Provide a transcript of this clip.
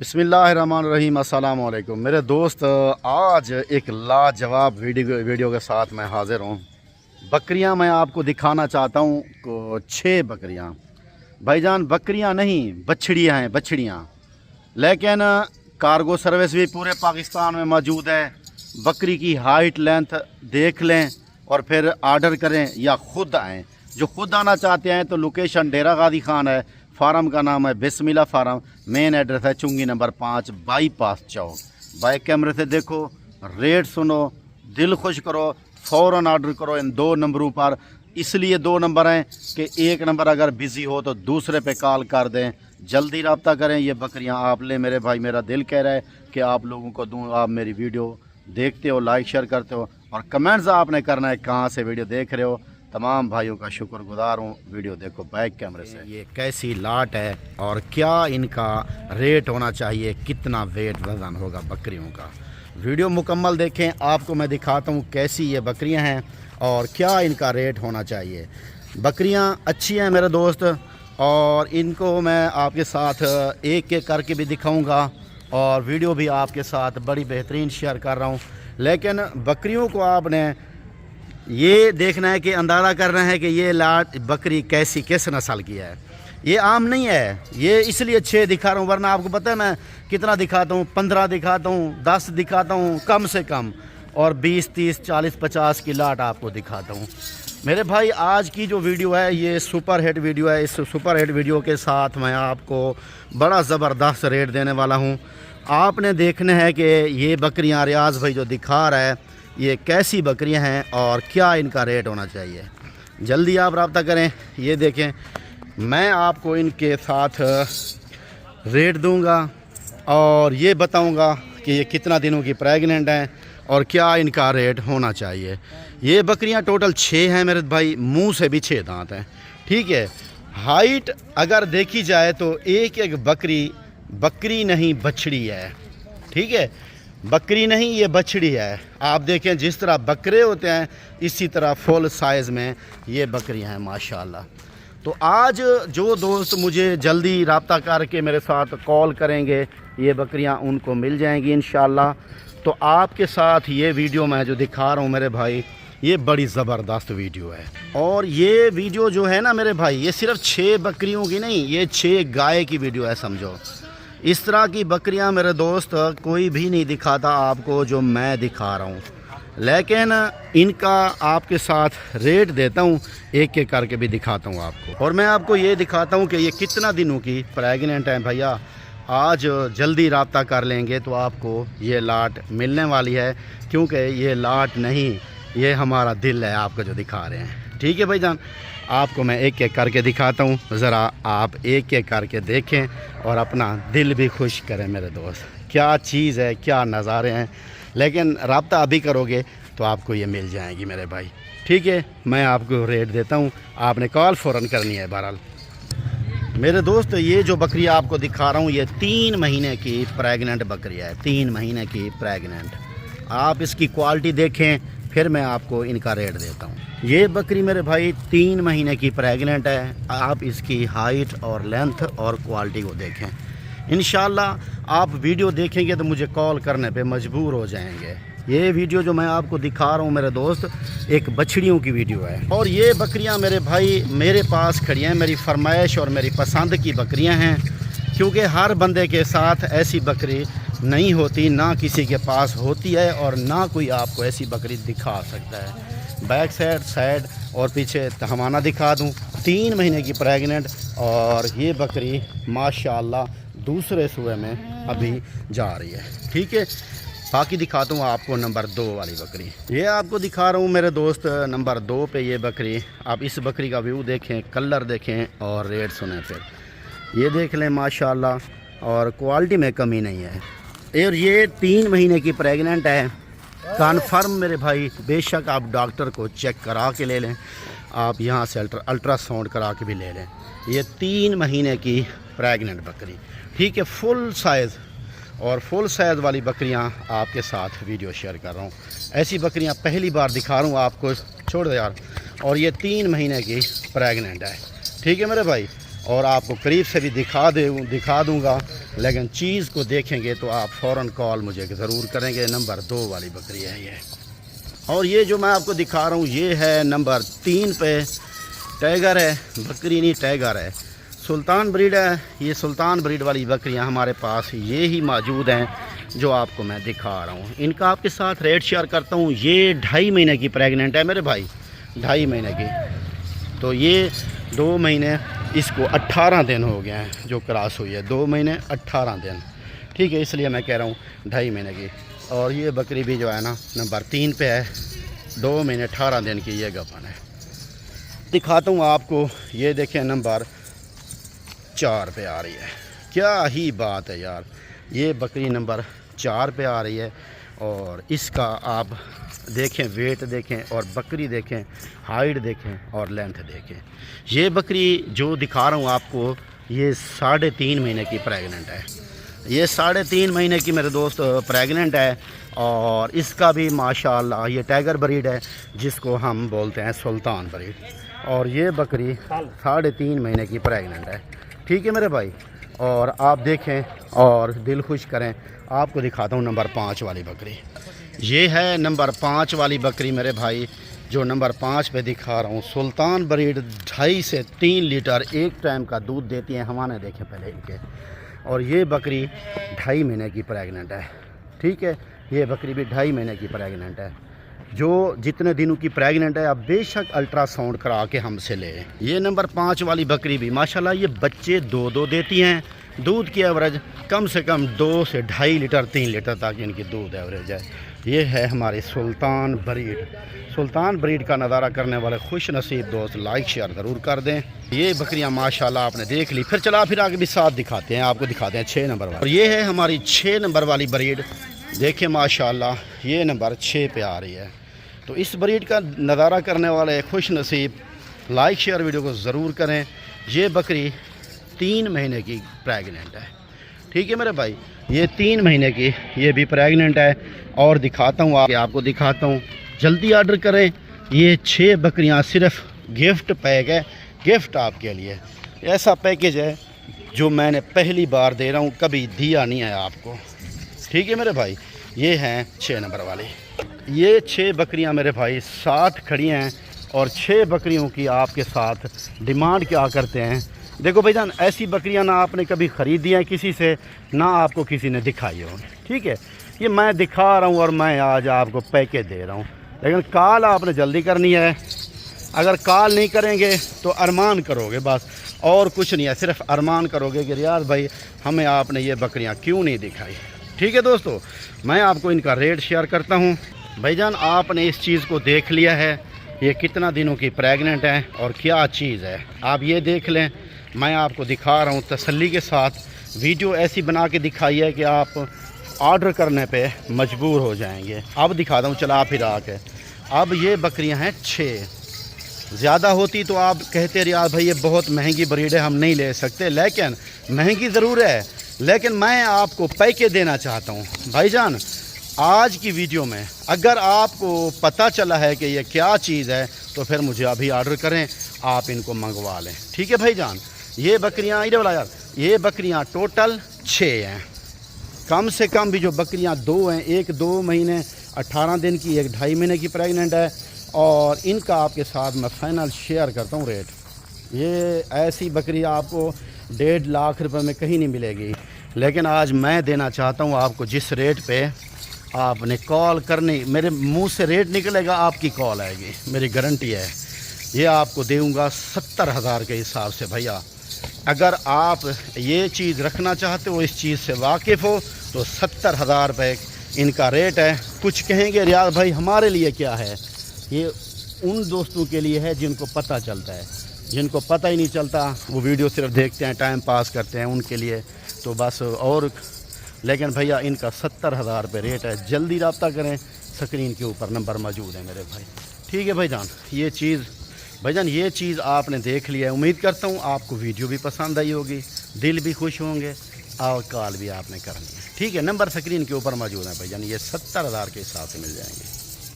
बिस्मिल्लाहिर्रहमानिर्रहीम। अस्सलाम वालेकुम मेरे दोस्त, आज एक लाजवाब वीडियो के साथ मैं हाज़िर हूँ। बकरियाँ मैं आपको दिखाना चाहता हूँ 6 बकरियाँ। भाईजान बकरियाँ नहीं बछड़ियाँ हैं, बछड़ियाँ। लेकिन कार्गो सर्विस भी पूरे पाकिस्तान में मौजूद है। बकरी की हाइट लेंथ देख लें और फिर आर्डर करें या ख़ुद आएँ। जो ख़ुद आना चाहते हैं तो लोकेशन डेरा गादी खान है, फार्म का नाम है बिस्मिल्लाह फार्म, मेन एड्रेस है चुंगी नंबर 5 बाईपास चौक। बाइक कैमरे से देखो, रेट सुनो, दिल खुश करो, फ़ौरन ऑर्डर करो इन 2 नंबरों पर। इसलिए 2 नंबर हैं कि एक नंबर अगर बिज़ी हो तो दूसरे पे कॉल कर दें, जल्दी रब्ता करें। ये बकरियां आप लें मेरे भाई, मेरा दिल कह रहा है कि आप लोगों को दूँ। आप मेरी वीडियो देखते हो, लाइक शेयर करते हो और कमेंट्स आपने करना है कहाँ से वीडियो देख रहे हो। तमाम भाइयों का शुक्रगुजार हूँ। वीडियो देखो बैक कैमरे से, ये कैसी लाट है और क्या इनका रेट होना चाहिए, कितना वेट वज़न होगा बकरियों का। वीडियो मुकम्मल देखें, आपको मैं दिखाता हूँ कैसी ये बकरियाँ हैं और क्या इनका रेट होना चाहिए। बकरियाँ अच्छी हैं मेरे दोस्त और इनको मैं आपके साथ एक एक करके भी दिखाऊँगा और वीडियो भी आपके साथ बड़ी बेहतरीन शेयर कर रहा हूँ। लेकिन बकरियों को आपने ये देखना है कि अंदाज़ा करना है कि ये लाट बकरी कैसी किस नस्ल की है। ये आम नहीं है, ये इसलिए 6 दिखा रहा हूँ, वरना आपको पता है मैं कितना दिखाता हूँ, 15 दिखाता हूँ, 10 दिखाता हूँ कम से कम, और 20, 30, 40, 50 की लाट आपको दिखाता हूँ। मेरे भाई आज की जो वीडियो है ये सुपर हिट वीडियो है। इस सुपर हिट वीडियो के साथ मैं आपको बड़ा ज़बरदस्त रेट देने वाला हूँ। आपने देखना है कि ये बकरियाँ रियाज़ भाई जो दिखा रहा है ये कैसी बकरियां हैं और क्या इनका रेट होना चाहिए। जल्दी आप रब्ता करें। ये देखें, मैं आपको इनके साथ रेट दूंगा और ये बताऊंगा कि ये कितना दिनों की प्रेग्नेंट हैं और क्या इनका रेट होना चाहिए। ये बकरियां टोटल 6 हैं मेरे भाई, मुंह से भी 6 दांत हैं। ठीक है, हाइट अगर देखी जाए तो एक एक बकरी नहीं बछड़ी है। ठीक है, बकरी नहीं ये बछड़ी है। आप देखें जिस तरह बकरे होते हैं इसी तरह फुल साइज़ में ये बकरियां हैं माशाल्लाह। तो आज जो दोस्त मुझे जल्दी रब्ता करके मेरे साथ कॉल करेंगे ये बकरियां उनको मिल जाएंगी इंशाल्लाह। तो आपके साथ ये वीडियो मैं जो दिखा रहा हूँ मेरे भाई, ये बड़ी ज़बरदस्त वीडियो है। और ये वीडियो जो है ना मेरे भाई, ये सिर्फ 6 बकरियों की नहीं, ये 6 गाय की वीडियो है समझो। इस तरह की बकरियां मेरे दोस्त कोई भी नहीं दिखाता आपको जो मैं दिखा रहा हूँ। लेकिन इनका आपके साथ रेट देता हूँ, एक एक करके भी दिखाता हूँ आपको। और मैं आपको ये दिखाता हूँ कि ये कितना दिनों की प्रेग्नेंट है। भैया आज जल्दी रब्ता कर लेंगे तो आपको ये लाट मिलने वाली है, क्योंकि ये लाट नहीं, ये हमारा दिल है आपको जो दिखा रहे हैं। ठीक है भाईजान, आपको मैं एक एक करके दिखाता हूँ, ज़रा आप एक एक करके देखें और अपना दिल भी खुश करें मेरे दोस्त। क्या चीज़ है, क्या नज़ारे हैं। लेकिन रब्ता अभी करोगे तो आपको ये मिल जाएगी मेरे भाई। ठीक है, मैं आपको रेट देता हूँ, आपने कॉल फ़ौरन करनी है। बहरहाल मेरे दोस्त ये जो बकरी आपको दिखा रहा हूँ ये 3 महीने की प्रेग्नेंट बकरी है। 3 महीने की प्रेग्नेंट। आप इसकी क्वालिटी देखें फिर मैं आपको इनका रेट देता हूँ। ये बकरी मेरे भाई 3 महीने की प्रेग्नेंट है। आप इसकी हाइट और लेंथ और क्वालिटी को देखें। इंशाल्लाह आप वीडियो देखेंगे तो मुझे कॉल करने पे मजबूर हो जाएंगे। ये वीडियो जो मैं आपको दिखा रहा हूँ मेरे दोस्त एक बछड़ियों की वीडियो है। और ये बकरियाँ मेरे भाई मेरे पास खड़ी हैं, मेरी फरमाइश और मेरी पसंद की बकरियाँ हैं। क्योंकि हर बंदे के साथ ऐसी बकरी नहीं होती, ना किसी के पास होती है और ना कोई आपको ऐसी बकरी दिखा सकता है। बैक साइड और पीछे हमाना दिखा दूं। 3 महीने की प्रेग्नेंट और ये बकरी माशाल्लाह दूसरे सूए में अभी जा रही है। ठीक है, बाकी दिखाता हूँ आपको नंबर 2 वाली बकरी। ये आपको दिखा रहा हूँ मेरे दोस्त नंबर 2 पे ये बकरी। आप इस बकरी का व्यू देखें, कलर देखें और रेट सुनें। फिर ये देख लें माशाल्लाह, और क्वालिटी में कमी नहीं है। और ये 3 महीने की प्रेग्नेंट है कन्फर्म मेरे भाई। बेशक आप डॉक्टर को चेक करा के ले लें, आप यहाँ से अल्ट्रासाउंड करा के भी ले लें। ये 3 महीने की प्रेग्नेंट बकरी। ठीक है, फुल साइज़ और फुल साइज़ वाली बकरियाँ आपके साथ वीडियो शेयर कर रहा हूँ। ऐसी बकरियाँ पहली बार दिखा रहा हूँ आपको, छोड़ दो यार। और ये 3 महीने की प्रेग्नेंट है। ठीक है मेरे भाई, और आपको करीब से भी दिखा दूँगा لیکن چیز کو دیکھیں گے تو آپ فوراً کال مجھے ضرور کریں گے۔ نمبر 2 والی بکری ہے یہ، اور یہ جو میں آپ کو دکھا رہا ہوں یہ ہے نمبر 3 پہ، ٹائیگر ہے، بکری نہیں ٹائیگر ہے، سلطان بریڈ ہے۔ یہ سلطان بریڈ والی بکریاں ہمارے پاس یہ ہی موجود ہیں جو آپ کو میں دکھا رہا ہوں۔ ان کا آپ کے ساتھ ریٹ شیئر کرتا ہوں۔ یہ 2.5 مہینے کی پریگننٹ ہے میرے بھائی، 2.5 مہینے کی، تو یہ 2 مہینے اس کو 18 دن ہو گئے ہیں جو کراس ہوئی ہے، 2 مہینے 18 دن، ٹھیک ہے، اس لیے میں کہہ رہا ہوں 2.5 مہینے کی۔ اور یہ بکری بھی جو ہے نا نمبر 3 پہ ہے، 2 مہینے 18 دن کی یہ گپن ہے۔ دکھاتا ہوں آپ کو، یہ دیکھیں نمبر 4 پہ آ رہی ہے، کیا ہی بات ہے یار، یہ بکری نمبر 4 پہ آ رہی ہے، اور اس کا آپ دیکھیں ویٹ دیکھیں اور بکری دیکھیں، ہائٹ دیکھیں اور لینتھ دیکھیں۔ یہ بکری جو دکھا رہا ہوں آپ کو یہ 3.5 مہینے کی پریگننٹ ہے، یہ 3.5 مہینے کی میرے دوست پریگننٹ ہے، اور اس کا بھی ماشاءاللہ یہ ٹائیگر بریڈ ہے جس کو ہم بولتے ہیں سلطان بریڈ، اور یہ بکری 3.5 مہینے کی پریگننٹ ہے، ٹھیک ہے میرے بھائی۔ اور آپ دیکھیں اور دل خوش کریں، آپ کو دکھاتا ہوں نمبر 5 والی بکری۔ یہ ہے نمبر 5 والی بکری میرے بھائی، جو نمبر 5 پہ دکھا رہا ہوں، سلطان بریڈ 2.5 سے 3 لیٹر ایک ٹائم کا دودھ دیتی ہیں، ہمارے دیکھیں پہلے ان کے، اور یہ بکری 2.5 مہینے کی پریگننٹ ہے، ٹھیک ہے، یہ بکری بھی 2.5 مہینے کی پریگننٹ ہے۔ جو جتنے دنوں کی پریگننٹ ہے اب بے شک الٹرا ساؤنڈ کرا کے ہم سے لے۔ یہ نمبر 5 والی بکری بھی ماشاءاللہ یہ بچے 2 دیتی ہیں، دودھ کی ایوریج کم سے کم 2 سے 2.5 لیٹر 3 لیٹر تک ان کی دودھ ایوریج ہے۔ یہ ہے ہماری سلطان بریڈ۔ سلطان بریڈ کا نظارہ کرنے والے خوش نصیب دوست لائک شیئر ضرور کر دیں۔ یہ بکریاں ماشاءاللہ آپ نے دیکھ لی، پھر آگے بھی ساتھ دکھاتے ہیں، آپ کو دکھاتے ہیں 6 نمبر والی، اور یہ ہے ہماری 6 نمبر والی بریڈ۔ دیکھیں ماشاءاللہ یہ نمبر 6 پہ آ رہی ہے، تو اس بریڈ کا نظارہ کرنے والے خوش نصیب لائک شیئر ویڈیو کو ضرور کریں۔ یہ بکری 3 مہینے کی پریگننٹ ہے، ٹھیک ہے میرے بھائی، یہ 3 مہینے کی یہ بھی پریگننٹ ہے، اور دکھاتا ہوں آپ کو دکھاتا ہوں، جلدی آرڈر کریں۔ یہ 6 بکریاں صرف گفٹ پیک ہے، گفٹ آپ کے لیے، ایسا پیکیج ہے جو میں نے پہلی بار دے رہا ہوں، کبھی دیا نہیں ہے آپ کو، ٹھیک ہے میرے بھائی۔ یہ ہیں 6 نمبر والے، یہ 6 بکریاں میرے بھائی ساتھ کھڑی ہیں، اور 6 بکریوں کی آپ کے ساتھ ڈیمانڈ کیا کرتے ہیں۔ دیکھو بھائی جان، ایسی بکریاں نہ آپ نے کبھی خریدی ہیں کسی سے، نہ آپ کو کسی نے دکھائی ہو، ٹھیک ہے، یہ میں دکھا رہا ہوں اور میں آج آپ کو پیکیج دے رہا ہوں، لیکن کال آپ نے جلدی کرنی ہے۔ اگر کال نہیں کریں گے تو ارمان کرو گے بس، اور کچھ نہیں ہے، صرف ارمان کرو گے کہ ریاض بھائی ہمیں آپ نے یہ بکریاں کیوں نہیں دکھائی، ٹھیک ہے دوستو۔ میں آپ کو ان کا ریٹ شیئر کرتا ہوں۔ بھائی جان آپ نے اس چیز کو دیکھ لیا ہے، یہ کتنا دنوں کی پریگننٹ ہے اور کیا چیز ہے، آپ یہ دیکھ لیں۔ میں آپ کو دکھا رہا ہوں تسلی کے ساتھ، ویڈیو ایسی بنا کے دکھائی ہے کہ آپ آرڈر کرنے پہ مجبور ہو جائیں گے۔ اب دکھاتا ہوں چلا پھرا کے۔ اب یہ بکریاں ہیں 6، زیادہ ہوتی تو آپ کہتے ریاض بھائی یہ بہت مہنگی بریڈ ہے ہم نہیں لے سکتے، لیکن مہنگی ضرور ہے، لیکن میں آپ کو پیکیج دینا چاہتا ہوں بھائی جان۔ آج کی ویڈیو میں اگر آپ کو پتہ چلا ہے کہ یہ کیا چیز ہے تو پھر مجھے ابھی آرڈر کریں، آپ ان کو منگوا لیں، ٹھیک ہے بھائی جان۔ یہ بکریاں ادھر والا یار، یہ بکریاں ٹوٹل 6 ہیں، کم سے کم بھی جو بکریاں 2 ہیں، ایک 2 مہینے 18 دن کی، ایک 2.5 مہینے کی پریگننٹ ہے، اور ان کا آپ کے ساتھ میں فائنل شیئر کرتا ہوں ریٹ۔ یہ ایسی بکری آپ کو 1.5 لاکھ روپے میں کہیں نہیں ملے گی، لیکن آج میں دینا چاہتا ہوں آپ کو جس ریٹ پہ آپ نے کال کرنی، میرے منہ سے ریٹ نکلے گا آپ کی کال آئے گی، میری گارنٹی ہے۔ یہ آپ کو دوں گا 70,000 کے حساب سے بھیا۔ اگر آپ یہ چیز رکھنا چاہتے ہو، اس چیز سے واقف ہو، تو 70,000 روپے ان کا ریٹ ہے۔ کچھ کہیں گے ریاض بھائی ہمارے لیے کیا ہے، یہ ان دوستوں کے لیے ہے جن کو پتہ چلتا ہے، جن کو پتہ ہی نہیں چلتا وہ ویڈیو صرف دیکھتے ہیں ٹائم پاس کرتے ہیں، ان کے لیے تو بس۔ اور لیکن بھیا ان کا 70,000 روپے ریٹ ہے، جلدی رابطہ کریں، سکرین کے اوپر نمبر موجود ہے میرے بھائی، ٹھیک ہے بھائی جان۔ یہ چیز بھائی جان یہ چیز آپ نے دیکھ لیا ہے، امید کرتا ہوں آپ کو ویڈیو بھی پسند آئی ہوگی، دل بھی خوش ہوں گے، اور کال بھی آپ نے کرنی ہے، ٹھیک ہے۔ نمبر سکرین کے اوپر موجود ہے بھائی جان، یہ 70,000 کے حساب سے مل جائیں گے۔